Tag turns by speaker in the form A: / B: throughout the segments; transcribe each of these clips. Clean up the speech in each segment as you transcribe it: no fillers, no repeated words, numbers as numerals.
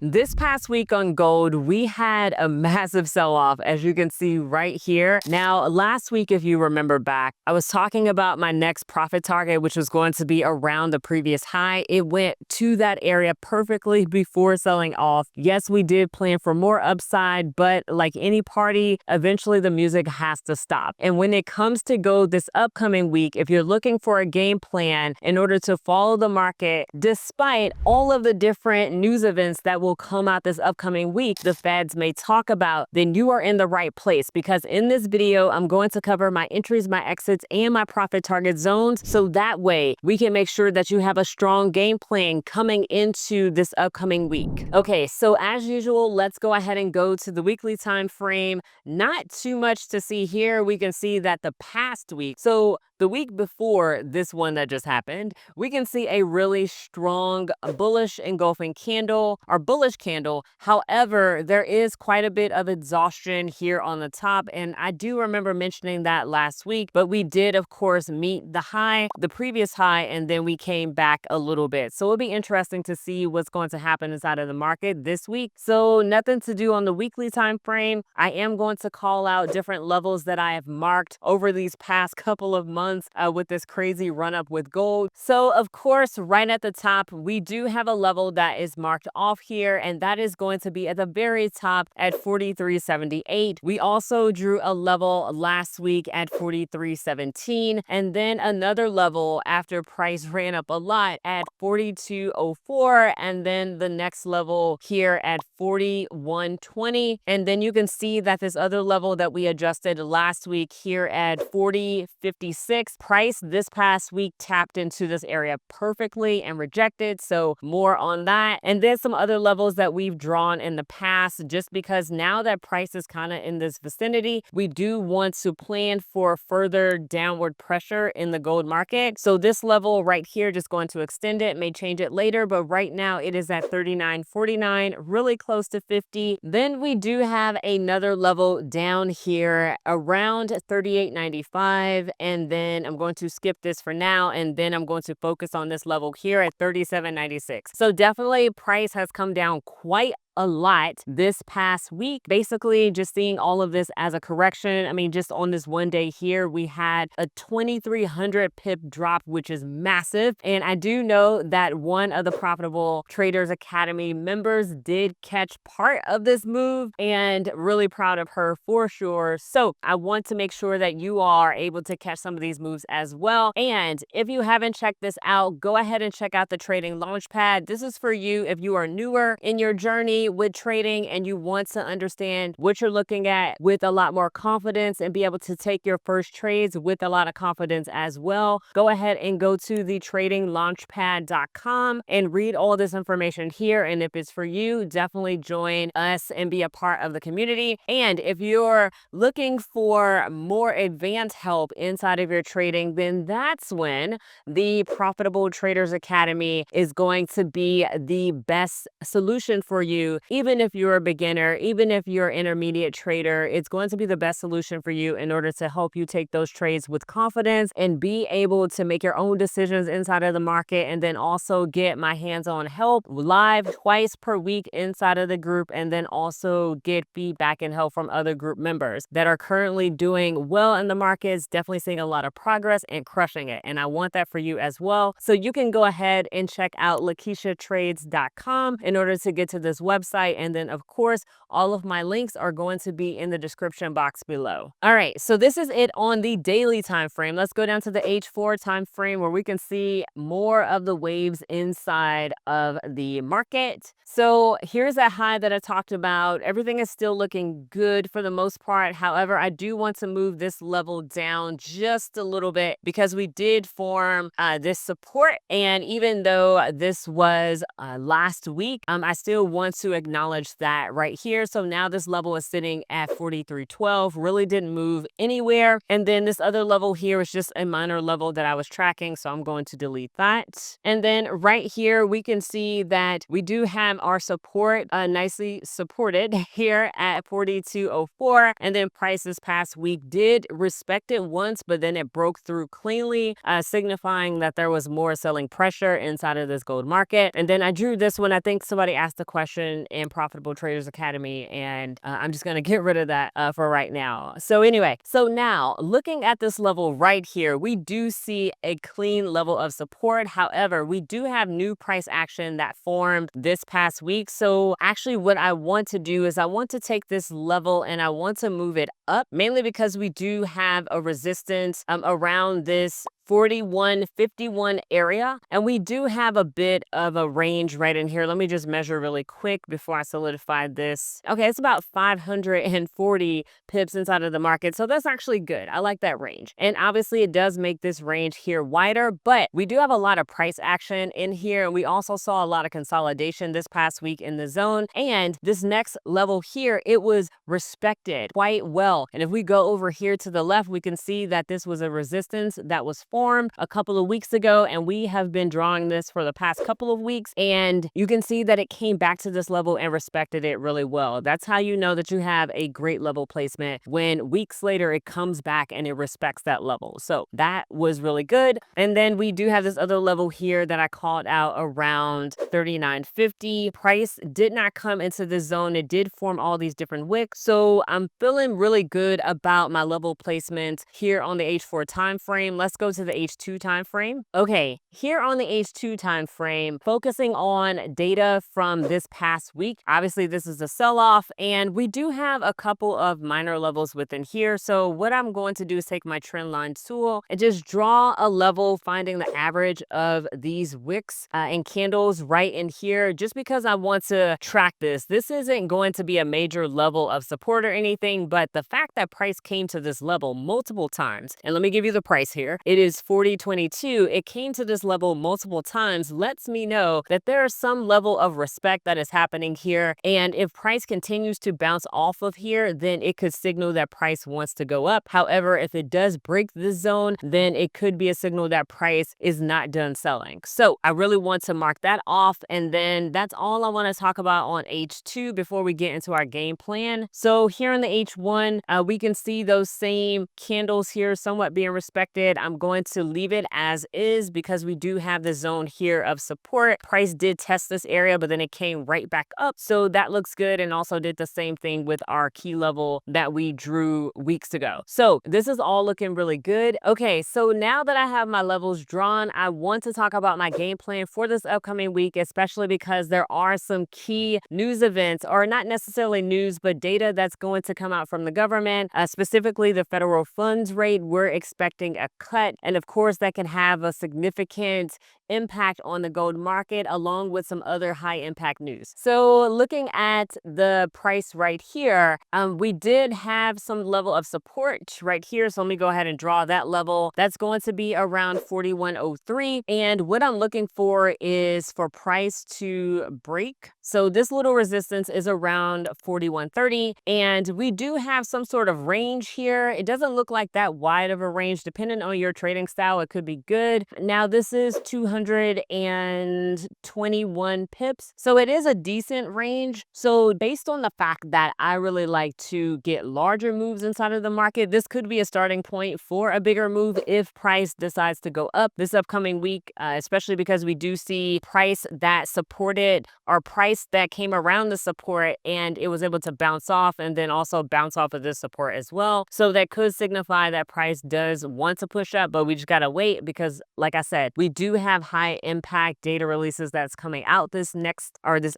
A: This past week on gold, we had a massive sell-off, as you can see right here. Now, last week, if you remember back, I was talking about my next profit target, which was going to be around the previous high. It went to that area perfectly before selling off. Yes, we did plan for more upside, but like any party, eventually the music has to stop. And when it comes to gold this upcoming week, if you're looking for a game plan in order to follow the market, despite all of the different news events that will come out this upcoming week, the Feds may talk about, then you are in the right place, because in this video, I'm going to cover my entries, my exits, and my profit target zones. So that way we can make sure that you have a strong game plan coming into this upcoming week. Okay, so as usual, let's go ahead and go to the weekly time frame. Not too much to see here. We can see that the past week, so the week before this one that just happened, we can see a really strong bullish engulfing candle, or bullish candle. However, there is quite a bit of exhaustion here on the top, and I do remember mentioning that last week, but we did of course meet the high, the previous high, and then we came back a little bit. So it'll be interesting to see what's going to happen inside of the market this week. So nothing to do on the weekly time frame. I am going to call out different levels that I have marked over these past couple of months with this crazy run up with gold. So of course, right at the top, we do have a level that is marked off here, and that is going to be at the very top at 43.78. We also drew a level last week at 43.17, and then another level after price ran up a lot at 42.04, and then the next level here at 41.20. And then you can see that this other level that we adjusted last week here at 40.56, price this past week tapped into this area perfectly and rejected. So more on that. And then some other levels that we've drawn in the past, just because now that price is kind of in this vicinity, we do want to plan for further downward pressure in the gold market. So this level right here, just going to extend it, may change it later, but right now it is at 39.49, really close to 50. Then we do have another level down here around 38.95, and then I'm going to skip this for now, and then I'm going to focus on this level here at 37.96. So definitely price has come down quite a lot this past week. Basically just seeing all of this as a correction. I mean, just on this one day here, we had a 2,300 pip drop, which is massive. And I do know that one of the Profitable Traders Academy members did catch part of this move, and really proud of her for sure. So I want to make sure that you are able to catch some of these moves as well. And if you haven't checked this out, go ahead and check out the Trading Launchpad. This is for you if you are newer in your journey with trading and you want to understand what you're looking at with a lot more confidence and be able to take your first trades with a lot of confidence as well. Go ahead and go to the tradinglaunchpad.com and read all this information here. And if it's for you, definitely join us and be a part of the community. And if you're looking for more advanced help inside of your trading, then that's when the Profitable Traders Academy is going to be the best solution for you. Even if you're a beginner, even if you're an intermediate trader, it's going to be the best solution for you in order to help you take those trades with confidence and be able to make your own decisions inside of the market, and then also get my hands-on help live twice per week inside of the group, and then also get feedback and help from other group members that are currently doing well in the markets, definitely seeing a lot of progress and crushing it. And I want that for you as well. So you can go ahead and check out LaKieshaTrades.com in order to get to this website. And then of course, all of my links are going to be in the description box below. All right, so this is it on the daily time frame. Let's go down to the H4 time frame, where we can see more of the waves inside of the market. So here's that high that I talked about. Everything is still looking good for the most part. However, I do want to move this level down just a little bit, because we did form this support. And even though this was last week, I still want to acknowledge that right here. So now this level is sitting at 43.12, really didn't move anywhere. And then this other level here is just a minor level that I was tracking, so I'm going to delete that. And then right here, we can see that we do have our support nicely supported here at 42.04. And then price this past week did respect it once, but then it broke through cleanly, signifying that there was more selling pressure inside of this gold market. And then I drew this one. I think somebody asked the question, information in Profitable Traders Academy, and I'm just going to get rid of that for right now. So anyway, so now looking at this level right here, we do see a clean level of support. However, we do have new price action that formed this past week. So actually what I want to do is I want to take this level and I want to move it up, mainly because we do have a resistance around this 41.51 area, and we do have a bit of a range right in here. Let me just measure really quick before I solidify this. Okay, it's about 540 pips inside of the market, so that's actually good. I like that range, and obviously it does make this range here wider, but we do have a lot of price action in here, and we also saw a lot of consolidation this past week in the zone, and this next level here, it was respected quite well. And if we go over here to the left, we can see that this was a resistance that was formed a couple of weeks ago, and we have been drawing this for the past couple of weeks, and you can see that it came back to this level and respected it really well. That's how you know that you have a great level placement, when weeks later it comes back and it respects that level. So that was really good. And then we do have this other level here that I called out around 39.50. Price did not come into this zone. It did form all these different wicks, so I'm feeling really good about my level placement here on the H4 time frame. Let's go to the H2 time frame. Okay, here on the H2 time frame, focusing on data from this past week. Obviously, this is a sell-off, and we do have a couple of minor levels within here. So what I'm going to do is take my trend line tool and just draw a level, finding the average of these wicks and candles right in here, just because I want to track this. This isn't going to be a major level of support or anything, but the fact that price came to this level multiple times, and let me give you the price here. It is 40.22. It came to this level multiple times, lets me know that there is some level of respect that is happening here. And if price continues to bounce off of here, then it could signal that price wants to go up. However, if it does break this zone, then it could be a signal that price is not done selling. So I really want to mark that off. And then that's all I want to talk about on H2 before we get into our game plan. So here in the H1, we can see those same candles here somewhat being respected. I'm going to leave it as is because we do have the zone here of support. Price did test this area, but then it came right back up. So that looks good, and also did the same thing with our key level that we drew weeks ago. So this is all looking really good. Okay, so now that I have my levels drawn, I want to talk about my game plan for this upcoming week, especially because there are some key news events, or not necessarily news, but data that's going to come out from the government, specifically the federal funds rate. We're expecting a cut, and of course that can have a significant impact on the gold market, along with some other high impact news. So looking at the price right here, we did have some level of support right here. So let me go ahead and draw that level. That's going to be around 41.03. And what I'm looking for is for price to break. So this little resistance is around 41.30. And we do have some sort of range here. It doesn't look like that wide of a range. Depending on your trading style, it could be good. Now this is 221 pips. So it is a decent range. So based on the fact that I really like to get larger moves inside of the market, this could be a starting point for a bigger move if price decides to go up this upcoming week, especially because we do see price that supported, or price that came around the support and it was able to bounce off, and then also bounce off of this support as well. So that could signify that price does want to push up, but we just gotta wait because, like I said, we do have high impact data releases that's coming out this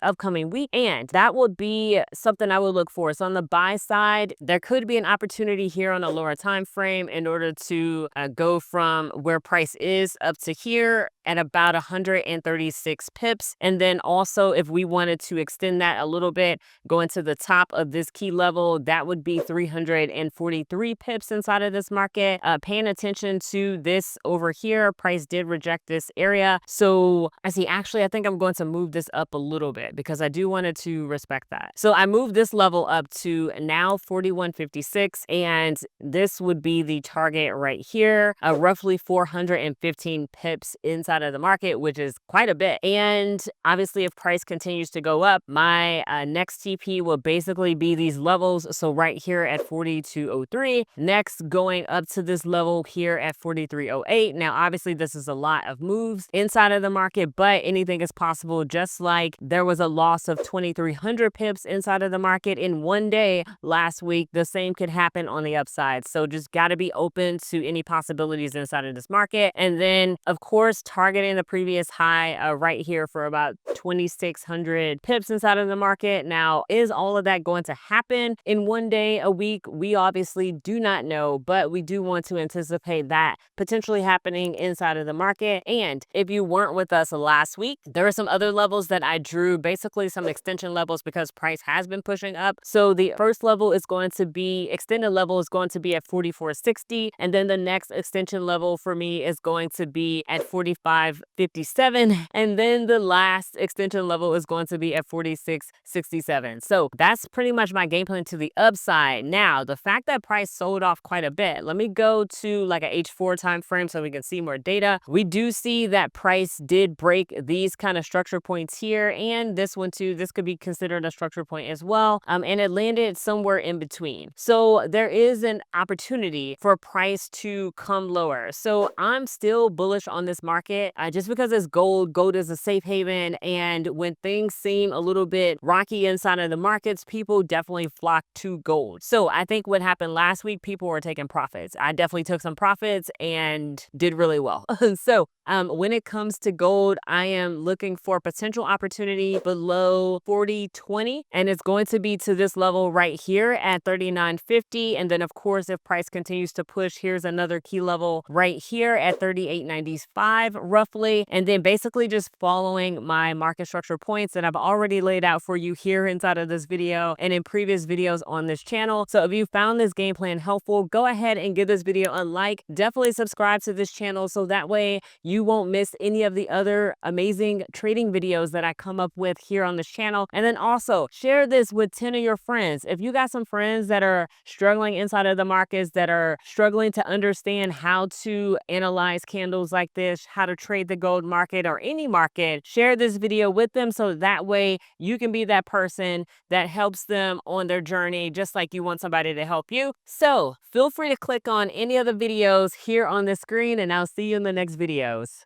A: upcoming week, and that would be something I would look for. So on the buy side, there could be an opportunity here on a lower time frame in order to go from where price is up to here at about 136 pips. And then also, if we wanted to extend that a little bit, going to the top of this key level, that would be 343 pips inside of this market. Paying attention to this over here, price did reject this area. So I think I'm going to move this up a little bit because I do wanted to respect that. So I moved this level up to now 41.56, and this would be the target right here, roughly 415 pips inside of the market, which is quite a bit. And obviously, if price continues to go up, my next TP will basically be these levels. So right here at 42.03, next going up to this level here at 43.08. Now, obviously, this is a lot of moves. inside of the market, but anything is possible. Just like there was a loss of 2,300 pips inside of the market in one day last week, the same could happen on the upside. So just got to be open to any possibilities inside of this market. And then, of course, targeting the previous high right here for about 2,600 pips inside of the market. Now, is all of that going to happen in one day, a week? We obviously do not know, but we do want to anticipate that potentially happening inside of the market. And if you weren't with us last week, there are some other levels that I drew, basically some extension levels because price has been pushing up. So the first level is going to be, extended level is going to be at 44.60. And then the next extension level for me is going to be at 45.57. And then the last extension level is going to be at 46.67. So that's pretty much my game plan to the upside. Now, the fact that price sold off quite a bit, let me go to like a H4 time frame so we can see more data. We do see that price did break these kind of structure points here, and this one too. This could be considered a structure point as well. And it landed somewhere in between. So there is an opportunity for price to come lower. So I'm still bullish on this market just because it's gold. Gold is a safe haven, and when things seem a little bit rocky inside of the markets, people definitely flock to gold. So I think what happened last week, people were taking profits. I definitely took some profits and did really well. So when it comes to gold, I am looking for potential opportunity below 40.20, and it's going to be to this level right here at 39.50. And then of course, if price continues to push, here's another key level right here at 38.95 roughly. And then basically just following my market structure points that I've already laid out for you here inside of this video and in previous videos on this channel. So if you found this game plan helpful, go ahead and give this video a like. Definitely subscribe to this channel so that way you won't miss any of the other amazing trading videos that I come up with here on this channel. And then also share this with 10 of your friends. If you got some friends that are struggling inside of the markets, that are struggling to understand how to analyze candles like this, how to trade the gold market or any market, share this video with them so that way you can be that person that helps them on their journey, just like you want somebody to help you. So feel free to click on any of the videos here on the screen, and I'll see you in the next videos.